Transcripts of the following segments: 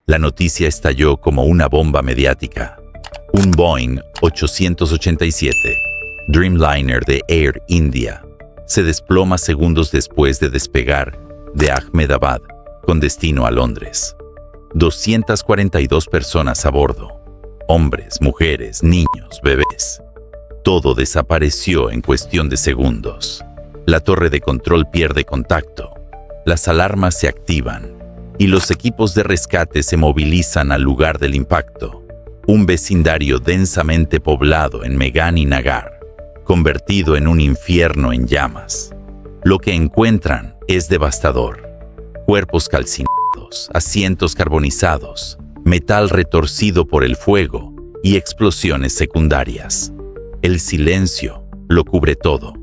La noticia estalló como una bomba mediática. Un Boeing 887 Dreamliner de Air India se desploma segundos después de despegar de Ahmedabad con destino a Londres. 242 personas a bordo, hombres, mujeres, niños, bebés. Todo desapareció en cuestión de segundos. La torre de control pierde contacto, las alarmas se activan y los equipos de rescate se movilizan al lugar del impacto. Un vecindario densamente poblado en Meghan y Nagar, convertido en un infierno en llamas. Lo que encuentran es devastador. Cuerpos calcinados, asientos carbonizados, metal retorcido por el fuego y explosiones secundarias. El silencio lo cubre todo.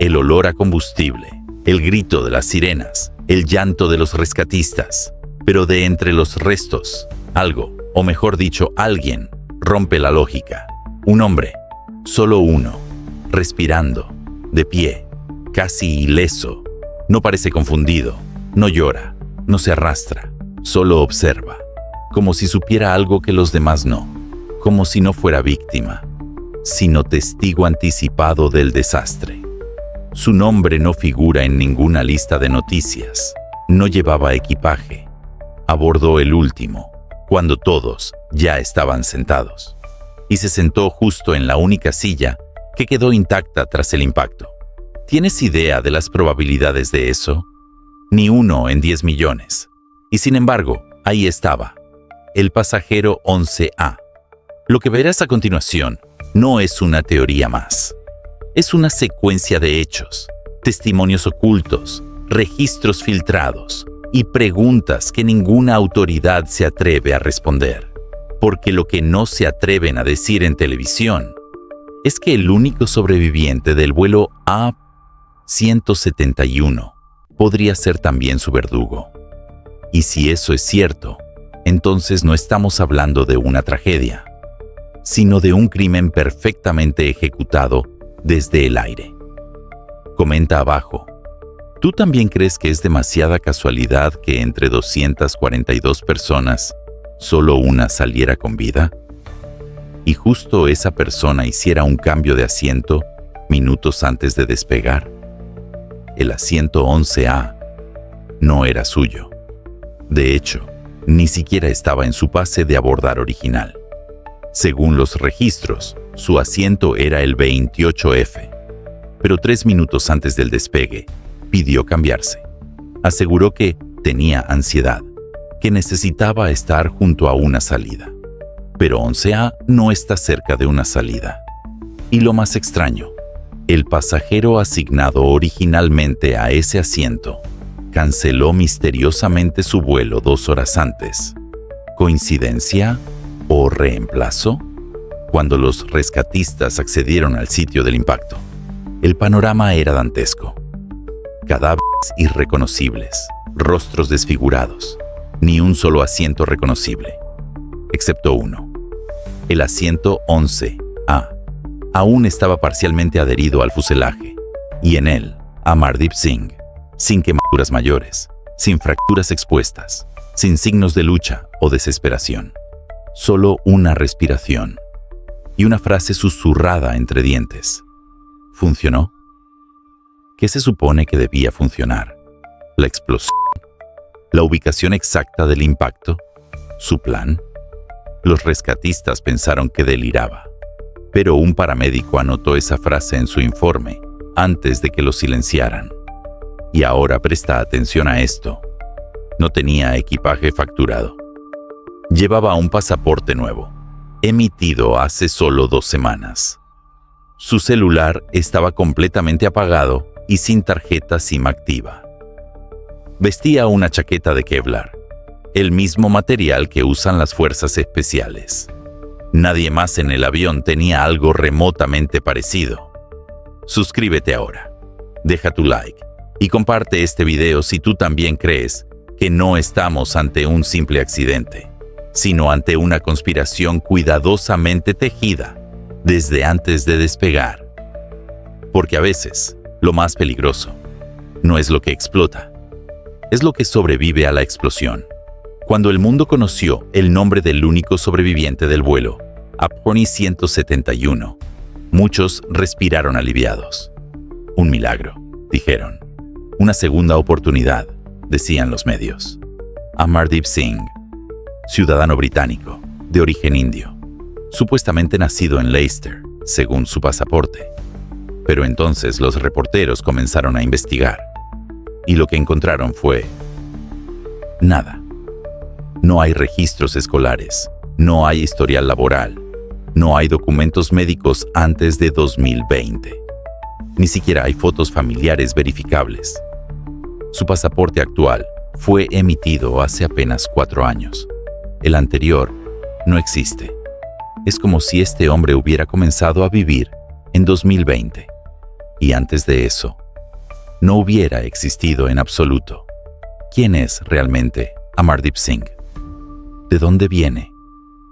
El olor a combustible, el grito de las sirenas, el llanto de los rescatistas. Pero de entre los restos, algo, o mejor dicho, alguien, rompe la lógica. Un hombre, solo uno, respirando, de pie, casi ileso. No parece confundido, no llora, no se arrastra, solo observa, como si supiera algo que los demás no, como si no fuera víctima, sino testigo anticipado del desastre. Su nombre no figura en ninguna lista de noticias, no llevaba equipaje. Abordó el último, cuando todos ya estaban sentados, y se sentó justo en la única silla que quedó intacta tras el impacto. ¿Tienes idea de las probabilidades de eso? Ni 1 en 10 millones. Y sin embargo, ahí estaba, el pasajero 11A. Lo que verás a continuación no es una teoría más. Es una secuencia de hechos, testimonios ocultos, registros filtrados y preguntas que ninguna autoridad se atreve a responder. Porque lo que no se atreven a decir en televisión es que el único sobreviviente del vuelo A171 podría ser también su verdugo. Y si eso es cierto, entonces no estamos hablando de una tragedia, sino de un crimen perfectamente ejecutado desde el aire. Comenta abajo. ¿Tú también crees que es demasiada casualidad que entre 242 personas, solo una saliera con vida? Y justo esa persona hiciera un cambio de asiento minutos antes de despegar. El asiento 11A no era suyo. De hecho, ni siquiera estaba en su pase de abordar original. Según los registros, su asiento era el 28F, pero 3 minutos antes del despegue, pidió cambiarse. Aseguró que tenía ansiedad, que necesitaba estar junto a una salida. Pero 11A no está cerca de una salida. Y lo más extraño, el pasajero asignado originalmente a ese asiento canceló misteriosamente su vuelo 2 horas antes. ¿Coincidencia o reemplazo? Cuando los rescatistas accedieron al sitio del impacto, el panorama era dantesco. Cadáveres irreconocibles, rostros desfigurados, ni un solo asiento reconocible, excepto uno. El asiento 11A aún estaba parcialmente adherido al fuselaje, y en él, Amardeep Singh, sin quemaduras mayores, sin fracturas expuestas, sin signos de lucha o desesperación. Solo una respiración y una frase susurrada entre dientes. ¿Funcionó? ¿Qué se supone que debía funcionar? ¿La explosión? ¿La ubicación exacta del impacto? ¿Su plan? Los rescatistas pensaron que deliraba, pero un paramédico anotó esa frase en su informe antes de que lo silenciaran. Y ahora presta atención a esto. No tenía equipaje facturado. Llevaba un pasaporte nuevo, emitido hace solo 2 semanas. Su celular estaba completamente apagado y sin tarjeta SIM activa. Vestía una chaqueta de Kevlar, el mismo material que usan las fuerzas especiales. Nadie más en el avión tenía algo remotamente parecido. Suscríbete ahora, deja tu like y comparte este video si tú también crees que no estamos ante un simple accidente, sino ante una conspiración cuidadosamente tejida desde antes de despegar. Porque a veces, lo más peligroso no es lo que explota, es lo que sobrevive a la explosión. Cuando el mundo conoció el nombre del único sobreviviente del vuelo, Apollo 171, muchos respiraron aliviados. Un milagro, dijeron. Una segunda oportunidad, decían los medios. Amardeep Singh, ciudadano británico, de origen indio, supuestamente nacido en Leicester, según su pasaporte. Pero entonces los reporteros comenzaron a investigar, y lo que encontraron fue nada. No hay registros escolares, no hay historial laboral, no hay documentos médicos antes de 2020. Ni siquiera hay fotos familiares verificables. Su pasaporte actual fue emitido hace apenas 4 años. El anterior no existe. Es como si este hombre hubiera comenzado a vivir en 2020 y antes de eso no hubiera existido en absoluto. ¿Quién es realmente Amardeep Singh? ¿De dónde viene?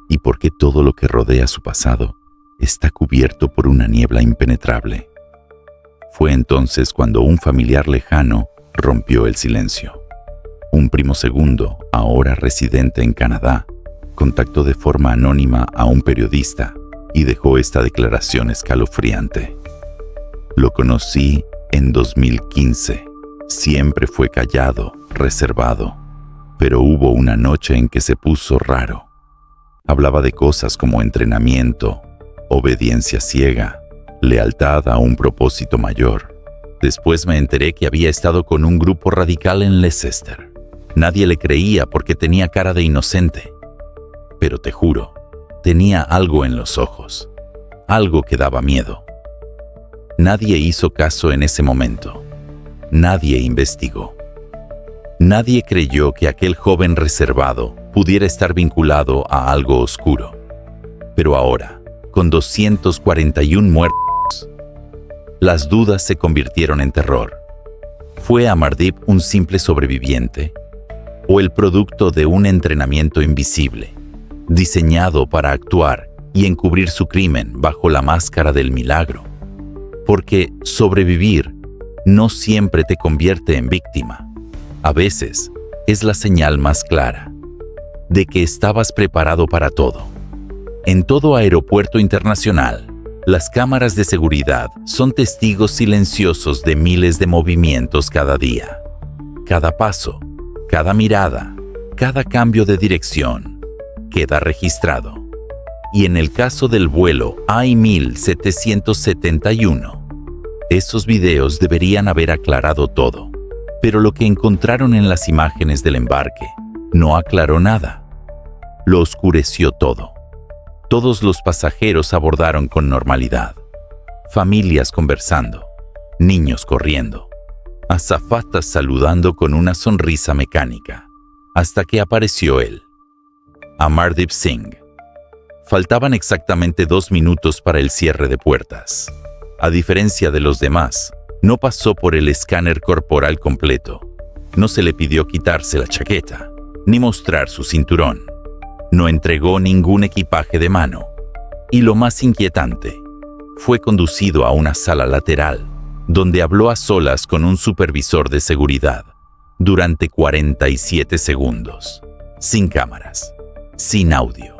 ¿Y por qué todo lo que rodea su pasado está cubierto por una niebla impenetrable? Fue entonces cuando un familiar lejano rompió el silencio. Un primo segundo, ahora residente en Canadá, contactó de forma anónima a un periodista y dejó esta declaración escalofriante. Lo conocí en 2015. Siempre fue callado, reservado, pero hubo una noche en que se puso raro. Hablaba de cosas como entrenamiento, obediencia ciega, lealtad a un propósito mayor. Después me enteré que había estado con un grupo radical en Leicester. Nadie le creía porque tenía cara de inocente. Pero te juro, tenía algo en los ojos, algo que daba miedo. Nadie hizo caso en ese momento. Nadie investigó. Nadie creyó que aquel joven reservado pudiera estar vinculado a algo oscuro. Pero ahora, con 241 muertos, las dudas se convirtieron en terror. ¿Fue Amardeep un simple sobreviviente? ¿O el producto de un entrenamiento invisible, diseñado para actuar y encubrir su crimen bajo la máscara del milagro? Porque sobrevivir no siempre te convierte en víctima. A veces es la señal más clara de que estabas preparado para todo. En todo aeropuerto internacional, las cámaras de seguridad son testigos silenciosos de miles de movimientos cada día. Cada paso, cada mirada, cada cambio de dirección queda registrado. Y en el caso del vuelo AI-1771, esos videos deberían haber aclarado todo. Pero lo que encontraron en las imágenes del embarque no aclaró nada. Lo oscureció todo. Todos los pasajeros abordaron con normalidad. Familias conversando, niños corriendo, azafatas saludando con una sonrisa mecánica, hasta que apareció él, Amardeep Singh. Faltaban exactamente 2 minutos para el cierre de puertas. A diferencia de los demás, no pasó por el escáner corporal completo. No se le pidió quitarse la chaqueta, ni mostrar su cinturón. No entregó ningún equipaje de mano. Y lo más inquietante, fue conducido a una sala lateral, donde habló a solas con un supervisor de seguridad durante 47 segundos, sin cámaras, sin audio.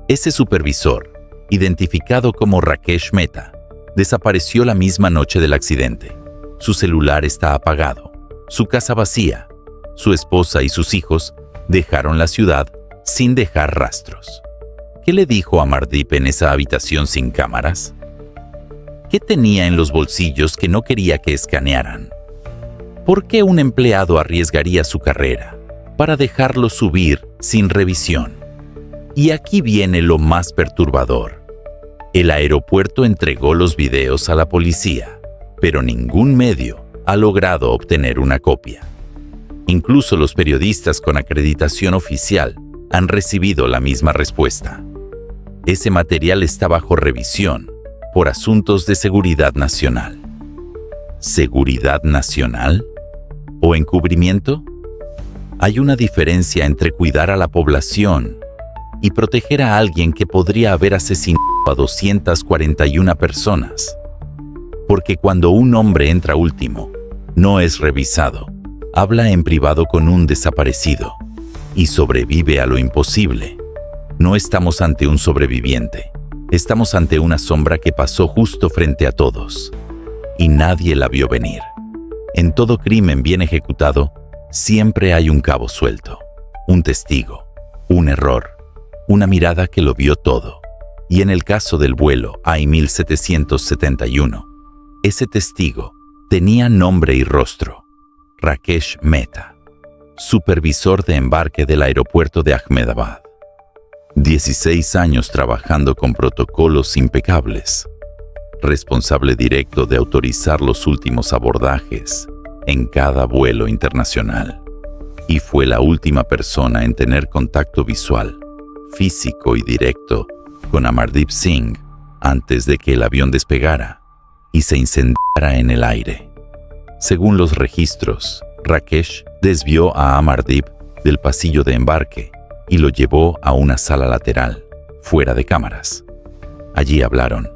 Ese supervisor, identificado como Rakesh Mehta, desapareció la misma noche del accidente. Su celular está apagado, su casa vacía. Su esposa y sus hijos dejaron la ciudad sin dejar rastros. ¿Qué le dijo a Amardeep en esa habitación sin cámaras? ¿Qué tenía en los bolsillos que no quería que escanearan? ¿Por qué un empleado arriesgaría su carrera para dejarlo subir sin revisión? Y aquí viene lo más perturbador. El aeropuerto entregó los videos a la policía, pero ningún medio ha logrado obtener una copia. Incluso los periodistas con acreditación oficial han recibido la misma respuesta. Ese material está bajo revisión por asuntos de seguridad nacional. ¿Seguridad nacional? ¿O encubrimiento? Hay una diferencia entre cuidar a la población y proteger a alguien que podría haber asesinado a 241 personas. Porque cuando un hombre entra último, no es revisado, habla en privado con un desaparecido, y sobrevive a lo imposible. No estamos ante un sobreviviente. Estamos ante una sombra que pasó justo frente a todos. Y nadie la vio venir. En todo crimen bien ejecutado, siempre hay un cabo suelto, un testigo, un error, una mirada que lo vio todo. Y en el caso del vuelo AI-1771, ese testigo tenía nombre y rostro: Rakesh Mehta, supervisor de embarque del aeropuerto de Ahmedabad. 16 años trabajando con protocolos impecables, responsable directo de autorizar los últimos abordajes en cada vuelo internacional, y fue la última persona en tener contacto visual, físico y directo con Amardeep Singh antes de que el avión despegara y se incendiara en el aire. Según los registros, Rakesh desvió a Amardeep del pasillo de embarque y lo llevó a una sala lateral, fuera de cámaras. Allí hablaron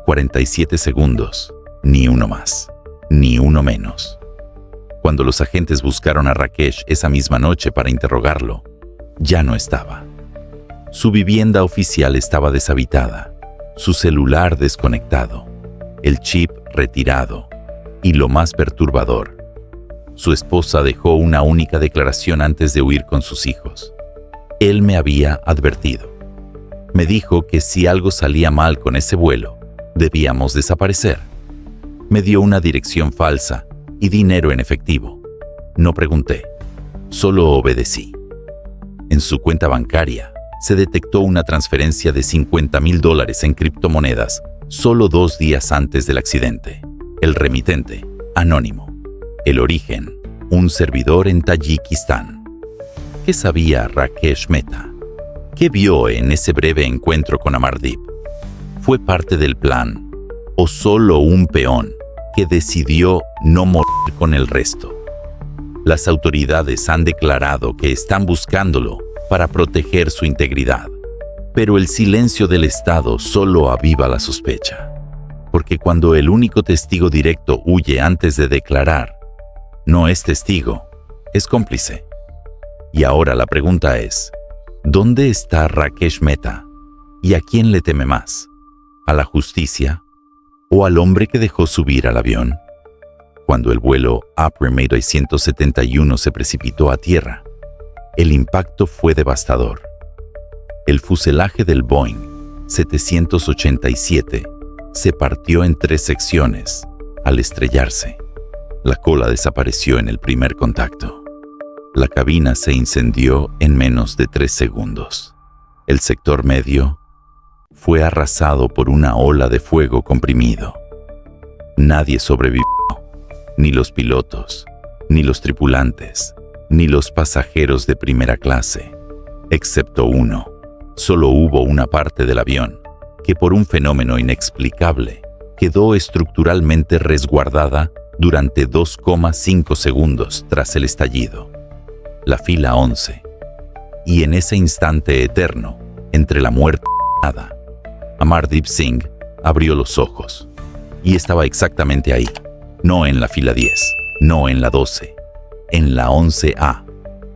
47 segundos, ni uno más, ni uno menos. Cuando los agentes buscaron a Rakesh esa misma noche para interrogarlo, ya no estaba. Su vivienda oficial estaba deshabitada, su celular desconectado, el chip retirado y, lo más perturbador, su esposa dejó una única declaración antes de huir con sus hijos. Él me había advertido. Me dijo que si algo salía mal con ese vuelo, debíamos desaparecer. Me dio una dirección falsa y dinero en efectivo. No pregunté, solo obedecí. En su cuenta bancaria se detectó una transferencia de $50,000 en criptomonedas solo 2 días antes del accidente. El remitente, anónimo. El origen, un servidor en Tayikistán. ¿Qué sabía Rakesh Mehta? ¿Qué vio en ese breve encuentro con Amardeep? ¿Fue parte del plan o solo un peón que decidió no morir con el resto? Las autoridades han declarado que están buscándolo para proteger su integridad, pero el silencio del Estado solo aviva la sospecha, porque cuando el único testigo directo huye antes de declarar, no es testigo, es cómplice. Y ahora la pregunta es, ¿dónde está Rakesh Mehta? ¿Y a quién le teme más? ¿A la justicia o al hombre que dejó subir al avión? Cuando el vuelo AI-171 se precipitó a tierra, el impacto fue devastador. El fuselaje del Boeing 787 se partió en 3 secciones al estrellarse. La cola desapareció en el primer contacto. La cabina se incendió en menos de 3 segundos. El sector medio fue arrasado por una ola de fuego comprimido. Nadie sobrevivió, ni los pilotos, ni los tripulantes, ni los pasajeros de primera clase, excepto uno. Solo hubo una parte del avión que, por un fenómeno inexplicable, quedó estructuralmente resguardada durante 2,5 segundos tras el estallido. La fila 11. Y en ese instante eterno, entre la muerte y nada, Amardeep Singh abrió los ojos y estaba exactamente ahí, no en la fila 10, no en la 12, en la 11A,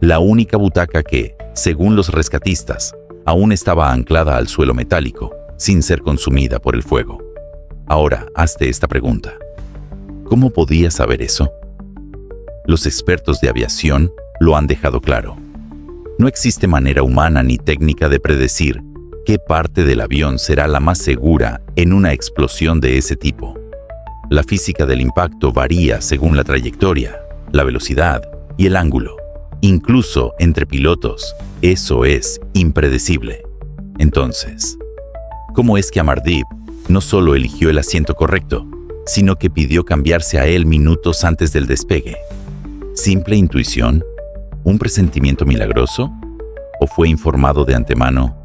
la única butaca que, según los rescatistas, aún estaba anclada al suelo metálico, sin ser consumida por el fuego. Ahora, hazte esta pregunta. ¿Cómo podía saber eso? Los expertos de aviación lo han dejado claro. No existe manera humana ni técnica de predecir qué parte del avión será la más segura en una explosión de ese tipo. La física del impacto varía según la trayectoria, la velocidad y el ángulo. Incluso entre pilotos, eso es impredecible. Entonces, ¿cómo es que Amardeep no solo eligió el asiento correcto, sino que pidió cambiarse a él minutos antes del despegue? ¿Simple intuición? ¿Un presentimiento milagroso? ¿O fue informado de antemano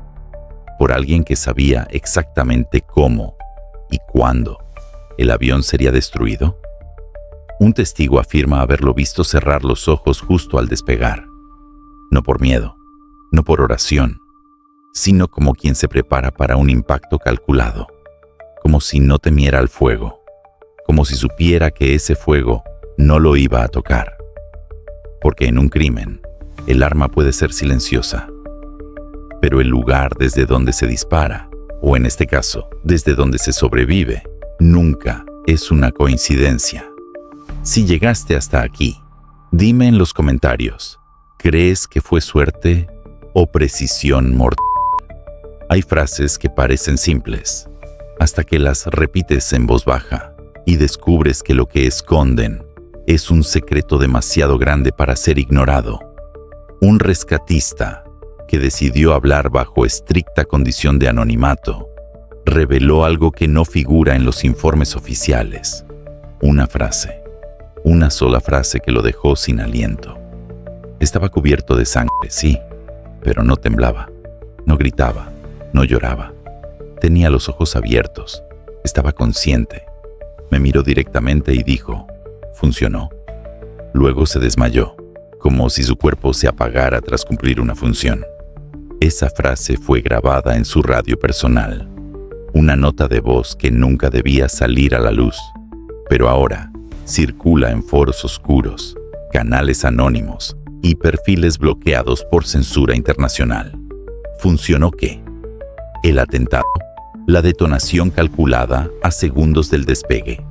por alguien que sabía exactamente cómo y cuándo el avión sería destruido? Un testigo afirma haberlo visto cerrar los ojos justo al despegar. No por miedo, no por oración, sino como quien se prepara para un impacto calculado, como si no temiera al fuego, como si supiera que ese fuego no lo iba a tocar. Porque en un crimen, El arma puede ser silenciosa, pero el lugar desde donde se dispara, o en este caso, desde donde se sobrevive, nunca es una coincidencia. Si llegaste hasta aquí, dime en los comentarios, ¿crees que fue suerte o precisión mortal? Hay frases que parecen simples, hasta que las repites en voz baja y descubres que lo que esconden es un secreto demasiado grande para ser ignorado. Un rescatista que decidió hablar bajo estricta condición de anonimato reveló algo que no figura en los informes oficiales. Una frase, una sola frase que lo dejó sin aliento. Estaba cubierto de sangre, sí, pero no temblaba, no gritaba, no lloraba. Tenía los ojos abiertos, estaba consciente. Me miró directamente y dijo, «Funcionó». Luego se desmayó, como si su cuerpo se apagara tras cumplir una función. Esa frase fue grabada en su radio personal, una nota de voz que nunca debía salir a la luz, pero ahora circula en foros oscuros, canales anónimos y perfiles bloqueados por censura internacional. ¿Funcionó qué? El atentado, la detonación calculada a segundos del despegue,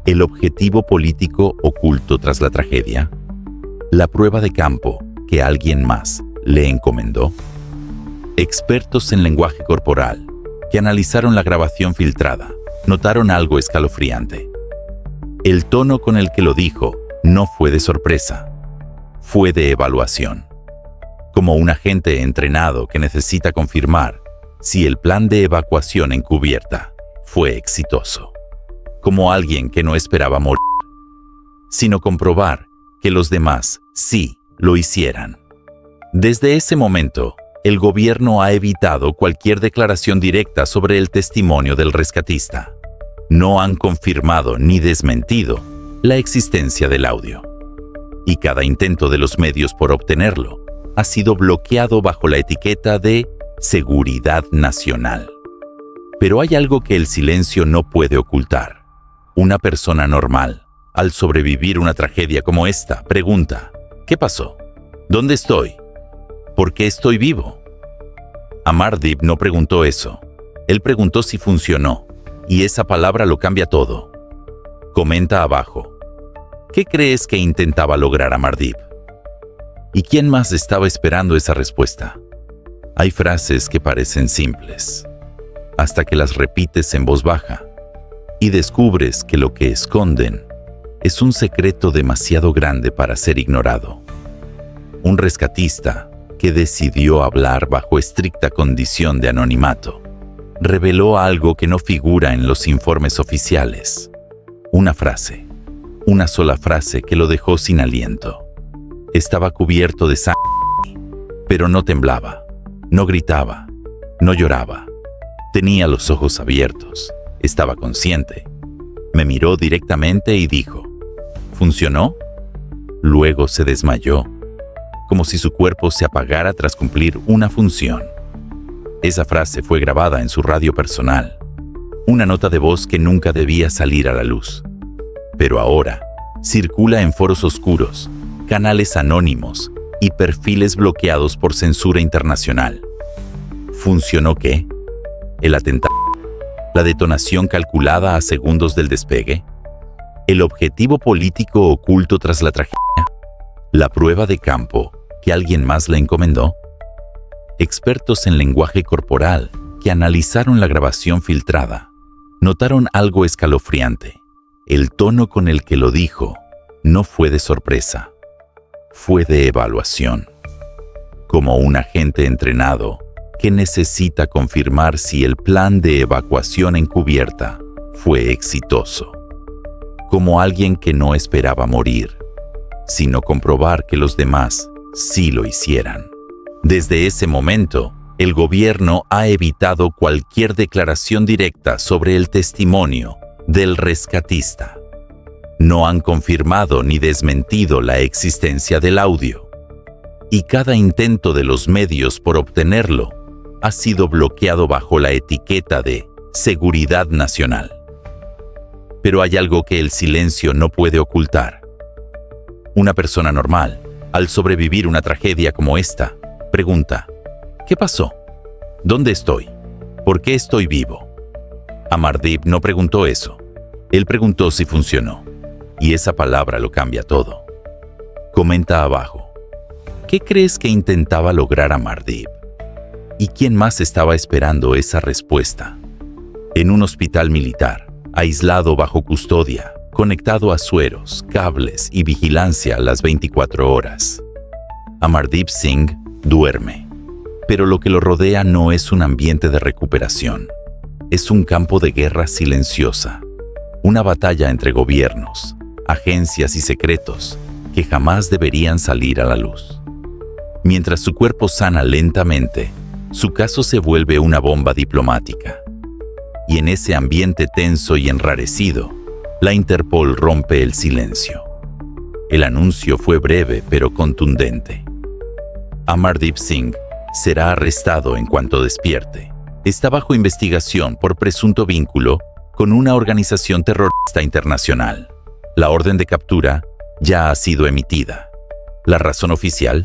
el objetivo político oculto tras la tragedia, la prueba de campo que alguien más le encomendó. Expertos en lenguaje corporal que analizaron la grabación filtrada notaron algo escalofriante. El tono con el que lo dijo no fue de sorpresa, fue de evaluación. Como un agente entrenado que necesita confirmar si el plan de evacuación encubierta fue exitoso. Como alguien que no esperaba morir, sino comprobar que los demás sí lo hicieran. Desde ese momento, el gobierno ha evitado cualquier declaración directa sobre el testimonio del rescatista. No han confirmado ni desmentido la existencia del audio. Y cada intento de los medios por obtenerlo ha sido bloqueado bajo la etiqueta de seguridad nacional. Pero hay algo que el silencio no puede ocultar. Una persona normal, al sobrevivir una tragedia como esta, pregunta, ¿qué pasó? ¿Dónde estoy? ¿Por qué estoy vivo? Amardeep no preguntó eso. Él preguntó si funcionó, y esa palabra lo cambia todo. Comenta abajo. ¿Qué crees que intentaba lograr Amardeep? ¿Y quién más estaba esperando esa respuesta? Hay frases que parecen simples, hasta que las repites en voz baja y descubres que lo que esconden es un secreto demasiado grande para ser ignorado. Un rescatista que decidió hablar bajo estricta condición de anonimato reveló algo que no figura en los informes oficiales. Una frase, una sola frase que lo dejó sin aliento. Estaba cubierto de sangre, pero no temblaba, no gritaba, no lloraba. Tenía los ojos abiertos, estaba consciente. Me miró directamente y dijo, ¿funcionó? Luego se desmayó, como si su cuerpo se apagara tras cumplir una función. Esa frase fue grabada en su radio personal, una nota de voz que nunca debía salir a la luz. Pero ahora circula en foros oscuros, canales anónimos y perfiles bloqueados por censura internacional. ¿Funcionó qué? El atentado, la detonación calculada a segundos del despegue, el objetivo político oculto tras la tragedia, la prueba de campo que alguien más le encomendó. Expertos en lenguaje corporal que analizaron la grabación filtrada notaron algo escalofriante. El tono con el que lo dijo no fue de sorpresa, fue de evaluación. Como un agente entrenado que necesita confirmar si el plan de evacuación encubierta fue exitoso. Como alguien que no esperaba morir, sino comprobar que los demás sí lo hicieran. Desde ese momento, el gobierno ha evitado cualquier declaración directa sobre el testimonio del rescatista. No han confirmado ni desmentido la existencia del audio, y cada intento de los medios por obtenerlo ha sido bloqueado bajo la etiqueta de seguridad nacional. Pero hay algo que el silencio no puede ocultar. Una persona normal, Al sobrevivir una tragedia como esta, pregunta, ¿qué pasó? ¿Dónde estoy? ¿Por qué estoy vivo? Amardeep no preguntó eso. Él preguntó si funcionó. Y esa palabra lo cambia todo. Comenta abajo. ¿Qué crees que intentaba lograr Amardeep? ¿Y quién más estaba esperando esa respuesta? En un hospital militar, aislado bajo custodia, conectado a sueros, cables y vigilancia las 24 horas. Amardeep Singh duerme, pero lo que lo rodea no es un ambiente de recuperación. Es un campo de guerra silenciosa, una batalla entre gobiernos, agencias y secretos que jamás deberían salir a la luz. Mientras su cuerpo sana lentamente, su caso se vuelve una bomba diplomática. Y en ese ambiente tenso y enrarecido, la Interpol rompe el silencio. El anuncio fue breve pero contundente. Amardeep Singh será arrestado en cuanto despierte. Está bajo investigación por presunto vínculo con una organización terrorista internacional. La orden de captura ya ha sido emitida. La razón oficial: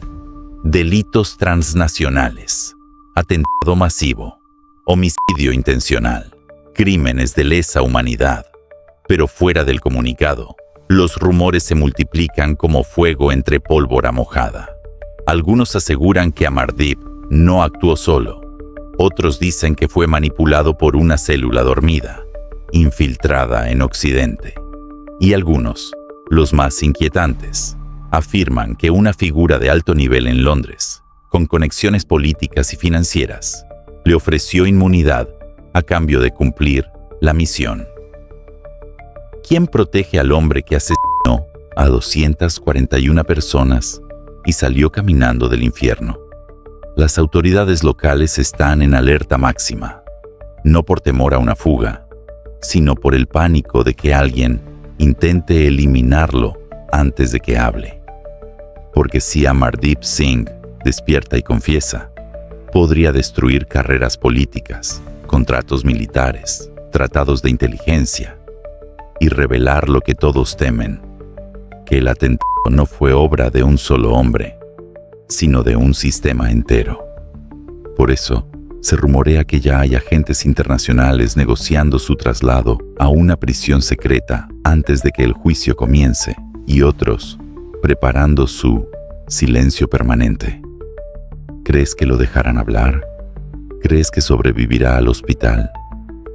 delitos transnacionales, atentado masivo, homicidio intencional, crímenes de lesa humanidad. Pero fuera del comunicado, los rumores se multiplican como fuego entre pólvora mojada. Algunos aseguran que Amardeep no actuó solo. Otros dicen que fue manipulado por una célula dormida, infiltrada en Occidente. Y algunos, los más inquietantes, afirman que una figura de alto nivel en Londres, con conexiones políticas y financieras, le ofreció inmunidad a cambio de cumplir la misión. ¿Quién protege al hombre que asesinó a 241 personas y salió caminando del infierno? Las autoridades locales están en alerta máxima, no por temor a una fuga, sino por el pánico de que alguien intente eliminarlo antes de que hable. Porque si Amardeep Singh despierta y confiesa, podría destruir carreras políticas, contratos militares, tratados de inteligencia, y revelar lo que todos temen, que el atentado no fue obra de un solo hombre, sino de un sistema entero. Por eso, se rumorea que ya hay agentes internacionales negociando su traslado a una prisión secreta antes de que el juicio comience, y otros preparando su silencio permanente. ¿Crees que lo dejarán hablar? ¿Crees que sobrevivirá al hospital?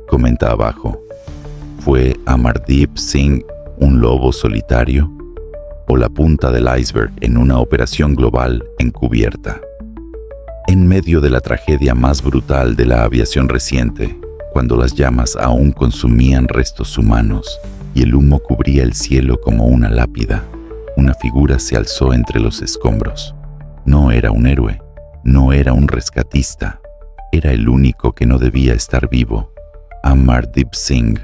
Comenta abajo. ¿Fue Amardeep Singh un lobo solitario o la punta del iceberg en una operación global encubierta? En medio de la tragedia más brutal de la aviación reciente, cuando las llamas aún consumían restos humanos y el humo cubría el cielo como una lápida, una figura se alzó entre los escombros. No era un héroe, no era un rescatista, era el único que no debía estar vivo. Amardeep Singh,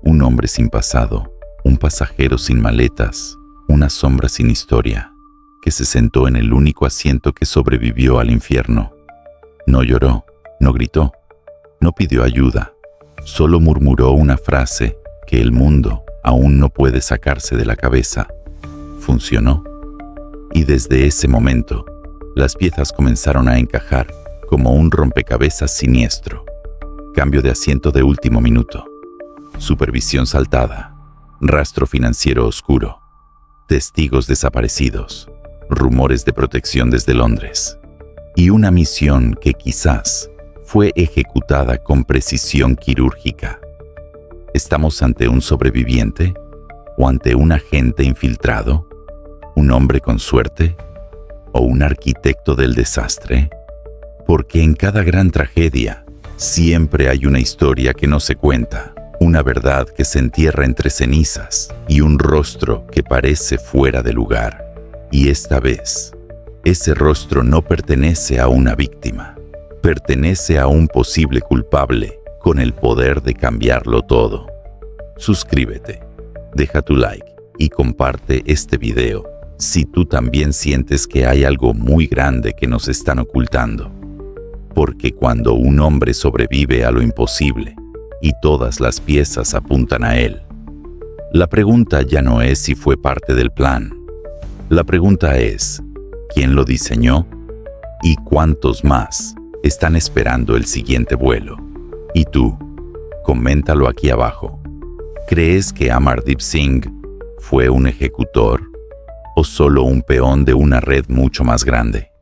un hombre sin pasado, un pasajero sin maletas, una sombra sin historia, que se sentó en el único asiento que sobrevivió al infierno. No lloró, no gritó, no pidió ayuda, solo murmuró una frase que el mundo aún no puede sacarse de la cabeza. Funcionó. Y desde ese momento, las piezas comenzaron a encajar como un rompecabezas siniestro. Cambio de asiento de último minuto. Supervisión saltada. Rastro financiero oscuro. Testigos desaparecidos. Rumores de protección desde Londres. Y una misión que quizás fue ejecutada con precisión quirúrgica. ¿Estamos ante un sobreviviente? ¿O ante un agente infiltrado? ¿Un hombre con suerte? ¿O un arquitecto del desastre? Porque en cada gran tragedia siempre hay una historia que no se cuenta, una verdad que se entierra entre cenizas y un rostro que parece fuera de lugar. Y esta vez, ese rostro no pertenece a una víctima, pertenece a un posible culpable con el poder de cambiarlo todo. Suscríbete, deja tu like y comparte este video si tú también sientes que hay algo muy grande que nos están ocultando. Porque cuando un hombre sobrevive a lo imposible y todas las piezas apuntan a él, la pregunta ya no es si fue parte del plan. La pregunta es, quién lo diseñó y cuántos más están esperando el siguiente vuelo. ¿Y tú? Coméntalo aquí abajo. ¿Crees que Amardeep Singh fue un ejecutor o solo un peón de una red mucho más grande?